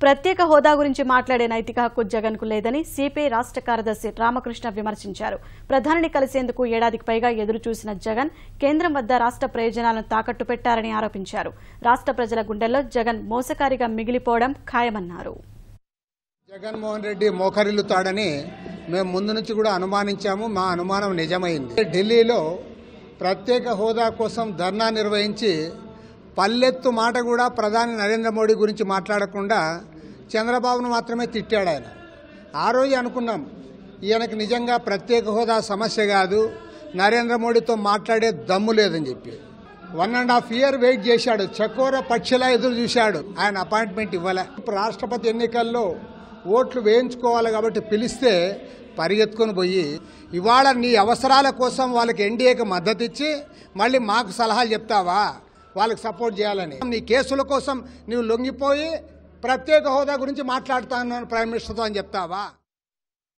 ప్రత్యేక హోదా గురించి మాట్లాడే నైతిక హక్కు జగన్కు లేదని సిపిఐ రాష్ట్ర కార్యదర్శి రామకృష్ణ విమర్శించారు. ప్రధానిని కలిసేందుకు ఏడాదికి పైగా ఎదురు చూసిన జగన్ కేంద్రం వద్ద రాష్ట్ర ప్రయోజనాలను తాకట్టు పెట్టారని ఆరోపించారు. రాష్ట్ర ప్రజల గుండెల్లో జగన్ మోసకారిగా మిగిలిపోవడం ఖాయమన్నారు. జగన్మోహన్ రెడ్డి మోకరిల్లుతాడని మేము ముందు నుంచి కూడా అనుమానించాము. మా అనుమానం నిజమైంది. ఢిల్లీలో ప్రత్యేక హోదా కోసం ధర్నా నిర్వహించి పల్లెత్తు మాట కూడా ప్రధాని నరేంద్ర మోడీ గురించి మాట్లాడకుండా చంద్రబాబును మాత్రమే తిట్టాడు ఆయన. ఆ రోజు అనుకున్నాం ఈయనకు నిజంగా ప్రత్యేక హోదా సమస్య కాదు, నరేంద్ర మోడీతో మాట్లాడే దమ్ము లేదని చెప్పి 1.5 years వెయిట్ చేశాడు. చకోర పక్షిలా ఎదురు చూశాడు. ఆయన అపాయింట్మెంట్ ఇవ్వలే. రాష్ట్రపతి ఎన్నికల్లో ఓట్లు వేయించుకోవాలి కాబట్టి పిలిస్తే పరిగెత్తుకొని పోయి ఇవాళ నీ అవసరాల కోసం వాళ్ళకి ఎన్డీఏకి మద్దతు ఇచ్చి మళ్ళీ మాకు సలహాలు చెప్తావా వాళ్ళకి సపోర్ట్ చేయాలని. నీ కేసుల కోసం నువ్వు లొంగిపోయి ప్రత్యేక హోదా గురించి మాట్లాడుతాను ప్రైమ్ మినిస్టర్తో అని చెప్తావా?